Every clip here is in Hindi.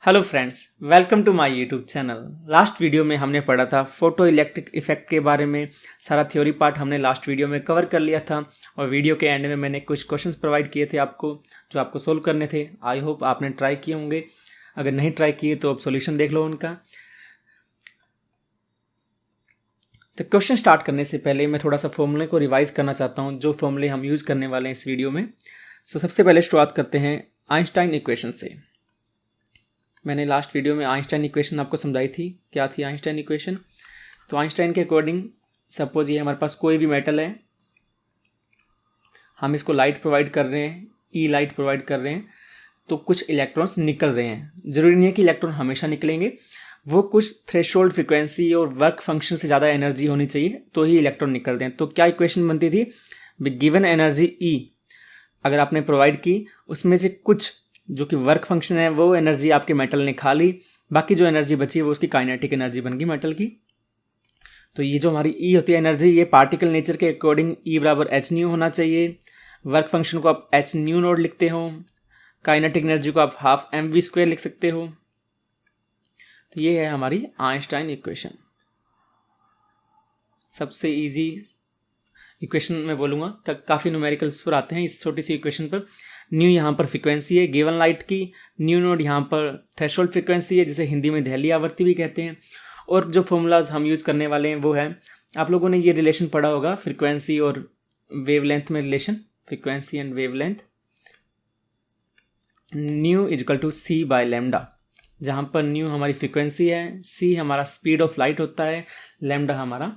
Hello friends, welcome to my YouTube channel. Last video में हमने पढ़ा था फोटो इलेक्ट्रिक इफेक्ट के बारे में। सारा थ्योरी पार्ट हमने लास्ट वीडियो में कवर कर लिया था और वीडियो के एंड में मैंने कुछ क्वेश्चंस प्रोवाइड किए थे आपको, जो आपको सोल्व करने थे। आई होप आपने ट्राई किए होंगे। अगर नहीं ट्राई किए तो अब सॉल्यूशन देख लो उनका। तो क्वेश्चन स्टार्ट करने से पहले मैं थोड़ा सा फॉर्मूले को रिवाइज करना चाहता हूँ, जो फॉर्मूले हम यूज़ करने वाले हैं इस वीडियो में। सबसे पहले शुरुआत करते हैं आइंस्टाइन इक्वेशन से। मैंने लास्ट वीडियो में आइंस्टाइन इक्वेशन आपको समझाई थी। क्या थी आइंस्टाइन इक्वेशन? तो आइंस्टाइन के अकॉर्डिंग सपोज ये हमारे पास कोई भी मेटल है, हम इसको लाइट प्रोवाइड कर रहे हैं, ई लाइट प्रोवाइड कर रहे हैं, तो कुछ इलेक्ट्रॉन्स निकल रहे हैं। जरूरी नहीं है कि इलेक्ट्रॉन हमेशा निकलेंगे, वो कुछ थ्रेशोल्ड फ्रिक्वेंसी और वर्क फंक्शन से ज़्यादा एनर्जी होनी चाहिए तो ही इलेक्ट्रॉन निकलते हैं। तो क्या इक्वेशन बनती थी? गिवन एनर्जी ई अगर आपने प्रोवाइड की, उसमें से कुछ जो कि वर्क फंक्शन है वो एनर्जी आपके मेटल ने खा ली, बाकी जो एनर्जी बची वो उसकी काइनेटिक एनर्जी बन गई मेटल की। तो ये जो हमारी ई होती है एनर्जी, ये पार्टिकल नेचर के अकॉर्डिंग ई बराबर एच न्यू होना चाहिए। वर्क फंक्शन को आप एच न्यू नोड लिखते हो, काइनेटिक एनर्जी को आप हाफ एम वी स्क्वायर लिख सकते हो। तो ये है हमारी आइंस्टाइन इक्वेशन। सबसे इजी इक्वेशन मैं बोलूँगा, काफ़ी न्यूमेरिकल्स पर आते हैं इस छोटी सी इक्वेशन पर। न्यू यहाँ पर फ्रीक्वेंसी है गिवन लाइट की, न्यू नोड यहाँ पर थ्रेशोल्ड फ्रीक्वेंसी है, जिसे हिंदी में दहली आवृत्ति भी कहते हैं। और जो फॉर्मूलाज हम यूज़ करने वाले हैं वो है, आप लोगों ने ये रिलेशन पढ़ा होगा फ्रीक्वेंसी और वेवलेंथ में relation, frequency and wavelength. Nu is equal to c by lambda, जहाँ पर न्यू हमारी फ्रीक्वेंसी है, सी हमारा स्पीड ऑफ लाइट होता है, लैम्डा हमारा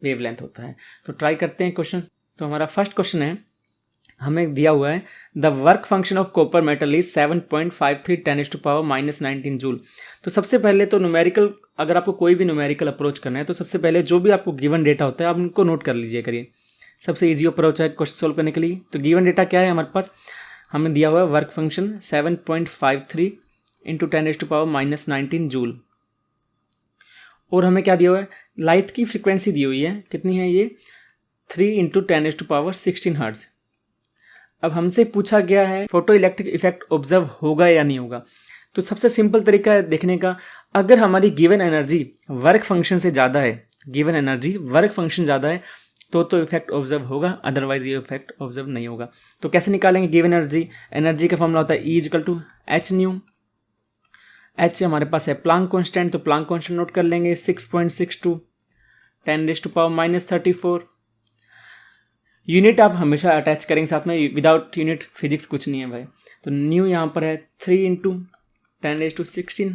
वेवलेंथ होता है। तो ट्राई करते हैं क्वेश्चन। तो हमारा फर्स्ट क्वेश्चन है, हमें दिया हुआ है the work function of copper metal is 7.53 10⁻⁻19 joule. तो सबसे पहले तो न्यूमेरिकल, अगर आपको कोई भी न्यूमेरिकल अप्रोच करना है तो सबसे पहले जो भी आपको गिवन डेटा होता है आप उनको नोट कर लीजिए करिए। सबसे इजी अप्रोच है क्वेश्चन सोल्व करने के लिए। तो गिवन डेटा क्या है हमारे पास? हमें दिया हुआ है वर्क फंक्शन 7.53 × 10⁻⁻19 जूल। और हमें क्या दिया हुआ है? लाइट की फ्रीक्वेंसी दी हुई है, कितनी है ये? 3 × 10⁻16 हर्ट्ज। अब हमसे पूछा गया है फोटो इलेक्ट्रिक इफेक्ट ऑब्जर्व होगा या नहीं होगा। तो सबसे सिंपल तरीका है देखने का, अगर हमारी गिवन एनर्जी वर्क फंक्शन से ज़्यादा है, गिवन एनर्जी वर्क फंक्शन ज़्यादा है तो इफेक्ट ऑब्जर्व होगा, अदरवाइज ये इफेक्ट ऑब्जर्व नहीं होगा। तो कैसे निकालेंगे गिवन एनर्जी? एनर्जी का फॉर्मूला होता है E equal to H nu. H हमारे पास है प्लांक कांस्टेंट, तो प्लांक कांस्टेंट नोट कर लेंगे 6.62 10⁻34। यूनिट आप हमेशा अटैच करेंगे साथ में, विदाउट यूनिट फिजिक्स कुछ नहीं है भाई। तो न्यू यहाँ पर है 3 × 10⁻16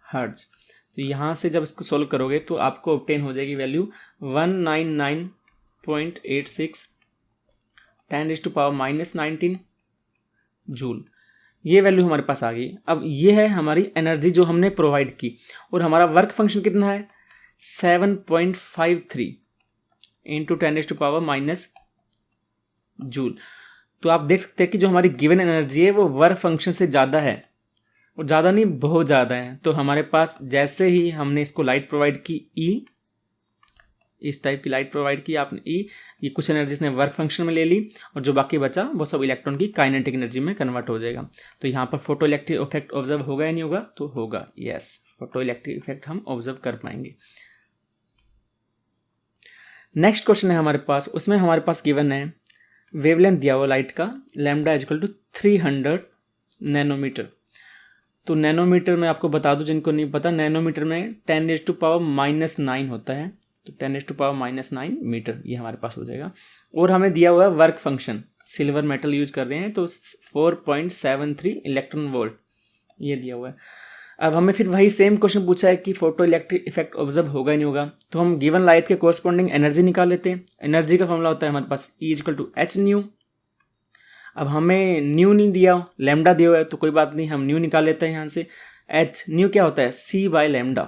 हर्ट्ज। तो यहाँ से जब इसको सोल्व करोगे तो आपको ऑब्टेन हो जाएगी वैल्यू 199.86 10⁻⁻19 जूल। ये वैल्यू हमारे पास आ गई। अब ये है हमारी एनर्जी जो हमने प्रोवाइड की, और हमारा वर्क फंक्शन कितना है? 7.53 × 10⁻⁻- जूल। तो आप देख सकते हैं कि जो हमारी गिवन एनर्जी है वो वर्क फंक्शन से ज़्यादा है, और ज़्यादा नहीं बहुत ज़्यादा है। तो हमारे पास जैसे ही हमने इसको लाइट प्रोवाइड की ई, इस टाइप की लाइट प्रोवाइड की आपने ई, ये कुछ एनर्जी इसने वर्क फंक्शन में ले ली, और जो बाकी बचा वो सब इलेक्ट्रॉन की काइनेटिक एनर्जी में कन्वर्ट हो जाएगा। तो यहाँ पर फोटो इलेक्ट्रिक इफेक्ट ऑब्जर्व होगा या नहीं होगा? तो होगा, यस, फोटो इलेक्ट्रिक इफेक्ट हम ऑब्जर्व कर पाएंगे। नेक्स्ट क्वेश्चन है हमारे पास, उसमें हमारे पास गिवन है वेवलेंथ दिया हुआ लाइट का, लैम्डा इक्वल टू 300 नैनोमीटर। तो नैनोमीटर में आपको बता दूं जिनको नहीं पता, नैनोमीटर में 10⁻⁻9 होता है। तो 10⁻⁻9 मीटर ये हमारे पास हो जाएगा। और हमें दिया हुआ है work function, silver metal use कर रहे हैं तो 4.73 इलेक्ट्रॉन वोल्ट ये दिया हुआ है। अब हमें फिर वही सेम क्वेश्चन पूछा है कि फोटो इलेक्ट्रिक इफेक्ट ऑब्जर्व होगा नहीं होगा। तो हम गिवन लाइट के कोरस्पॉन्डिंग एनर्जी निकाल लेते हैं। एनर्जी का फॉर्मूला होता है हमारे पास E equal to H nu. अब हमें न्यू नहीं दिया, लैम्डा दिया हुआ है, तो कोई बात नहीं, हम न्यू निकाल लेते हैं यहाँ से। एच न्यू क्या होता है? सी बाय लैम्डा।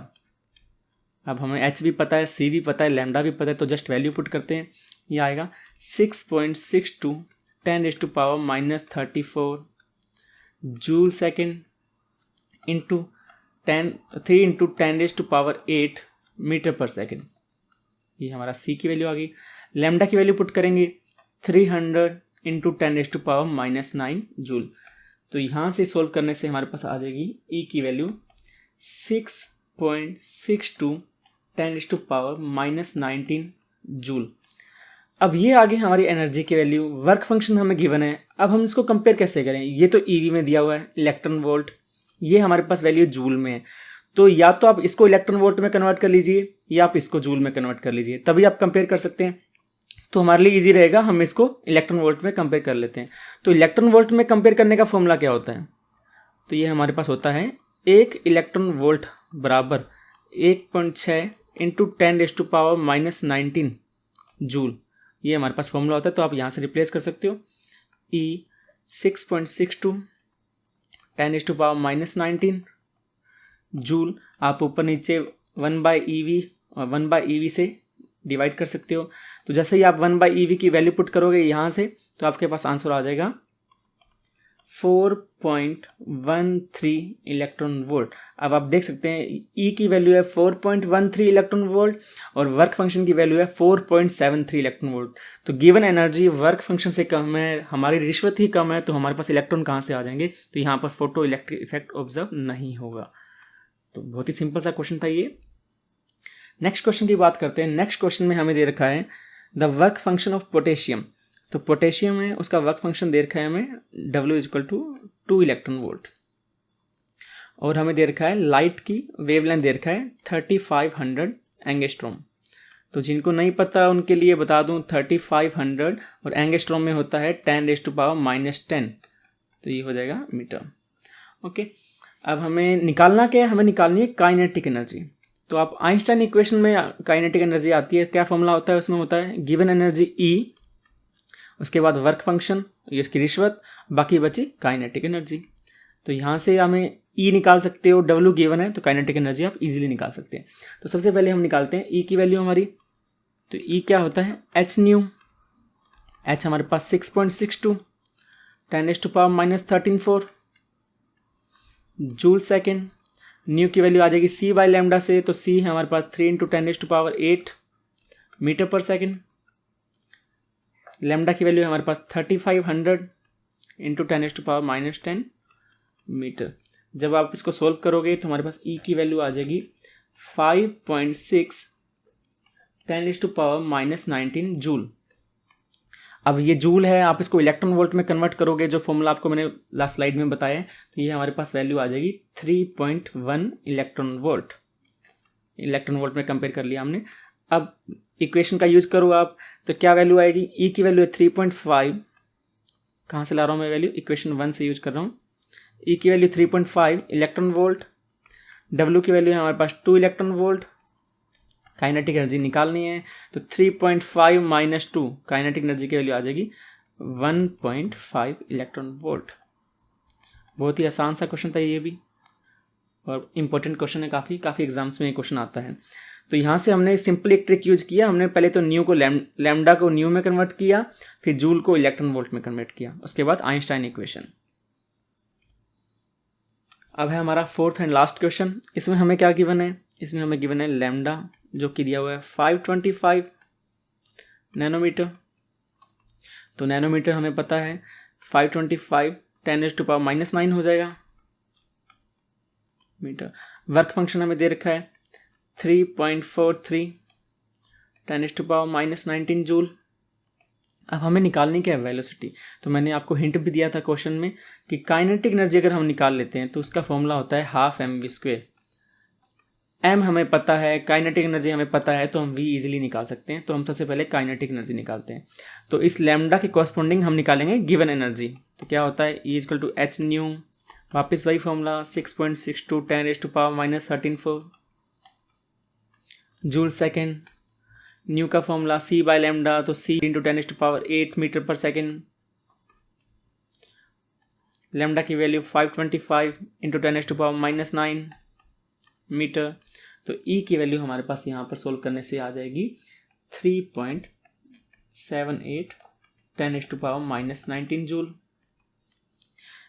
अब हमें एच भी पता है, सी भी पता है, लैम्डा भी पता है, तो जस्ट वैल्यू पुट करते हैं। ये आएगा 6.62 10⁻⁻34 जूल सेकेंड इंटू 3 × 10⁸ मीटर पर सेकेंड। ये हमारा सी की वैल्यू आ गई। लैम्डा की वैल्यू पुट करेंगे 300 × 10⁻⁹ जूल। तो यहाँ से सोल्व करने से हमारे पास आ जाएगी ई की वैल्यू 6.62 10⁻⁻19 जूल। अब ये आगे हमारी एनर्जी की वैल्यू, वर्क फंक्शन हमें गिवन है। अब हम इसको कंपेयर कैसे करें? ये तो ईवी में दिया हुआ है, इलेक्ट्रॉन वोल्ट, ये हमारे पास वैल्यू जूल में है। तो या तो आप इसको इलेक्ट्रॉन वोल्ट में कन्वर्ट कर लीजिए या आप इसको जूल में कन्वर्ट कर लीजिए, तभी आप कंपेयर कर सकते हैं। तो हमारे लिए इजी रहेगा, हम इसको इलेक्ट्रॉन वोल्ट में कंपेयर कर लेते हैं। तो इलेक्ट्रॉन वोल्ट में कंपेयर करने का फॉर्मूला क्या होता है? तो ये हमारे पास होता है 1 इलेक्ट्रॉन वोल्ट बराबर 1.6 इंटू 10⁻⁻19 जूल। ये हमारे पास फॉर्मूला होता है। तो आप यहाँ से रिप्लेस कर सकते हो, ई 6.62 10⁻⁻19 जूल। आप ऊपर नीचे 1/EV और 1/EV से डिवाइड कर सकते हो। तो जैसे ही आप 1/EV की वैल्यू पुट करोगे यहाँ से, तो आपके पास आंसर आ जाएगा 4.13 इलेक्ट्रॉन वोल्ट। अब आप देख सकते हैं ई की वैल्यू है 4.13 इलेक्ट्रॉन वोल्ट और वर्क फंक्शन की वैल्यू है 4.73 इलेक्ट्रॉन वोल्ट। तो गिवन एनर्जी वर्क फंक्शन से कम है, हमारी रिश्वत ही कम है, तो हमारे पास इलेक्ट्रॉन कहाँ से आ जाएंगे? तो यहाँ पर फोटो इलेक्ट्रिक इफेक्ट ऑब्जर्व नहीं होगा। तो बहुत ही सिंपल सा क्वेश्चन था ये। नेक्स्ट क्वेश्चन की बात करते हैं। नेक्स्ट क्वेश्चन में हमें दे रखा है the work function of potassium. तो पोटेशियम है, उसका वर्क फंक्शन दे रखा है हमें W = 2 इलेक्ट्रॉन वोल्ट, और हमें दे रखा है लाइट की वेवलेंथ दे रखा है 3500 एंगस्ट्रॉम। तो जिनको नहीं पता उनके लिए बता दूं, 3500 और एंगस्ट्रॉम में होता है 10⁻⁻10, तो ये हो जाएगा मीटर। ओके, अब हमें निकालना क्या है? हमें निकालनी है काइनेटिक एनर्जी। तो आप आइंस्टाइन इक्वेशन में काइनेटिक एनर्जी आती है, क्या फॉर्मूला होता है? उसमें होता है गिवन एनर्जी ई, उसके बाद वर्क फंक्शन, ये इसकी रिश्वत, बाकी बची काइनेटिक एनर्जी। तो यहाँ से हमें ई निकाल सकते हो, W गिवन है, तो काइनेटिक एनर्जी आप इजीली निकाल सकते हैं। तो सबसे पहले हम निकालते हैं ई की वैल्यू हमारी। तो ई क्या होता है? H nu. एच हमारे पास 6.62 10⁻⁻13 जूल सेकेंड। न्यू की वैल्यू आ जाएगी C/λ से, तो C है हमारे पास 3 × 10⁸ मीटर पर सेकेंड। लैम्डा की वैल्यू है हमारे पास 3500 × 10⁻⁻10 मीटर। जब आप इसको सोल्व करोगे तो हमारे पास E की वैल्यू आ जाएगी 5.6 10⁻⁻19 जूल। अब ये जूल है, आप इसको इलेक्ट्रॉन वोल्ट में कन्वर्ट करोगे, जो फॉर्मूला आपको मैंने लास्ट स्लाइड में बताया है, तो ये हमारे पास वैल्यू आ जाएगी 3.1 इलेक्ट्रॉन वोल्ट। इलेक्ट्रॉन वोल्ट में कंपेयर कर लिया हमने। अब इक्वेशन का यूज करो आप, तो क्या वैल्यू आएगी? ई की वैल्यू है 3.5, कहाँ से ला रहा हूँ मैं वैल्यू? इक्वेशन 1 से यूज कर रहा हूँ। ई की वैल्यू 3.5 इलेक्ट्रॉन वोल्ट, डब्ल्यू की वैल्यू है हमारे पास 2 इलेक्ट्रॉन वोल्ट। काइनेटिक एनर्जी निकालनी है, तो 3.5 - 2 काइनेटिक एनर्जी की वैल्यू आ जाएगी 1.5 इलेक्ट्रॉन वोल्ट। बहुत ही आसान सा क्वेश्चन था ये भी, और इम्पोर्टेंट क्वेश्चन है, काफ़ी एग्जाम्स में ये क्वेश्चन आता है। तो यहाँ से हमने सिंपल एक ट्रिक यूज किया। हमने पहले तो न्यू को लैम्डा को न्यू में कन्वर्ट किया, फिर जूल को इलेक्ट्रॉन वोल्ट में कन्वर्ट किया, उसके बाद आइंस्टाइन इक्वेशन। अब है हमारा फोर्थ एंड लास्ट क्वेश्चन। इसमें हमें क्या गिवन है? इसमें हमें गिवन है लैम्डा, जो कि दिया हुआ है 525 नैनोमीटर। तो नैनोमीटर हमें पता है 525 10⁻⁻9 हो जाएगा मीटर। वर्क फंक्शन हमें दे रखा है 3.43 10⁻⁻19 जूल। अब हमें निकालनी क्या है? वेलोसिटी। तो मैंने आपको हिंट भी दिया था क्वेश्चन में कि काइनेटिक एनर्जी अगर हम निकाल लेते हैं तो उसका फॉर्मूला होता है 12 mv²। m हमें पता है, काइनेटिक एनर्जी हमें पता है, तो हम v इजीली निकाल सकते हैं। तो हम सबसे पहले काइनेटिक एनर्जी निकालते हैं। तो इस लैम्डा के कॉरस्पॉन्डिंग हम निकालेंगे गिवन एनर्जी। तो क्या होता है? E = h न्यू, वापस वही फॉर्मूला 6.62 10⁻⁻13 जूल सेकेंड। न्यू का फॉर्मूला C/λ, तो C × 10⁸ मीटर पर सेकेंड। लैम्डा की वैल्यू 525 × 10⁻⁻9 मीटर। तो E की वैल्यू हमारे पास यहाँ पर सोल्व करने से आ जाएगी 3.78 10⁻⁻19 जूल।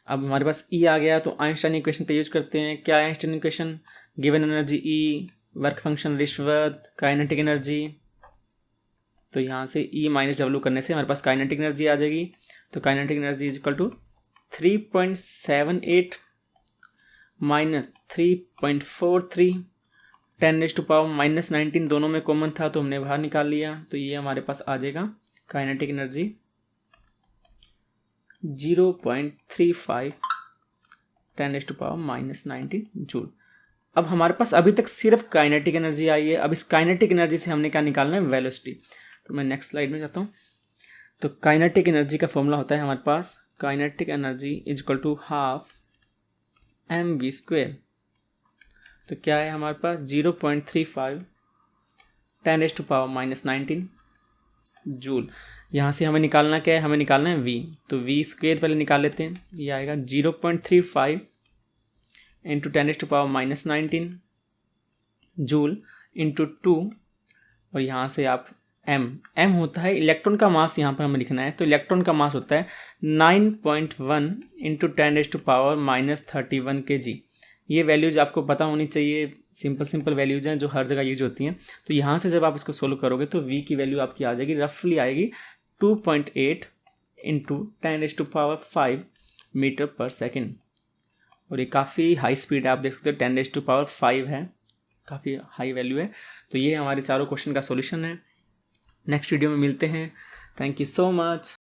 अब हमारे पास E आ गया, तो आइंस्टाइन इक्वेशन का यूज करते हैं। क्या Einstein equation? Given energy E, work function रिश्वत, काइनेटिक एनर्जी। तो यहाँ से E - W करने से हमारे पास काइनेटिक एनर्जी आ जाएगी। तो काइनेटिक एनर्जी = 3.78 माइनस 3.43, 10⁻⁻19 दोनों में कॉमन था तो हमने बाहर निकाल लिया, तो ये हमारे पास आ जाएगा काइनेटिक एनर्जी 0.35 10⁻⁻19 जूल। अब हमारे पास अभी तक सिर्फ काइनेटिक एनर्जी आई है। अब इस काइनेटिक एनर्जी से हमने क्या निकालना है, वेलोसिटी। तो मैं नेक्स्ट स्लाइड में जाता हूँ। तो काइनेटिक एनर्जी का फॉर्मूला होता है हमारे पास, kinetic energy is equal to half mv²। तो क्या है हमारे पास 0.35 10⁻⁻19 जूल। यहाँ से हमें निकालना क्या है, हमें निकालना है v। तो v² पहले निकाल लेते हैं। ये आएगा 0.35 इंटू 10⁻⁻19 जूल इंटू 2, और यहाँ से आप m होता है इलेक्ट्रॉन का मास, यहाँ पर हमें लिखना है। तो इलेक्ट्रॉन का मास होता है 9.1 इंटू 10⁻⁻31 kg। ये वैल्यूज आपको पता होनी चाहिए, सिंपल वैल्यूज हैं जो हर जगह यूज होती हैं। तो यहाँ से जब आप इसको सोल्व करोगे तो v की वैल्यू आपकी आ जाएगी, रफली आएगी 2.8 इंटू 10⁻5 मीटर पर सेकेंड। और ये काफ़ी हाई स्पीड है, आप देख सकते हो 10⁻5 है, काफ़ी हाई वैल्यू है। तो ये हमारे चारों क्वेश्चन का सॉल्यूशन है। नेक्स्ट वीडियो में मिलते हैं। Thank you so much.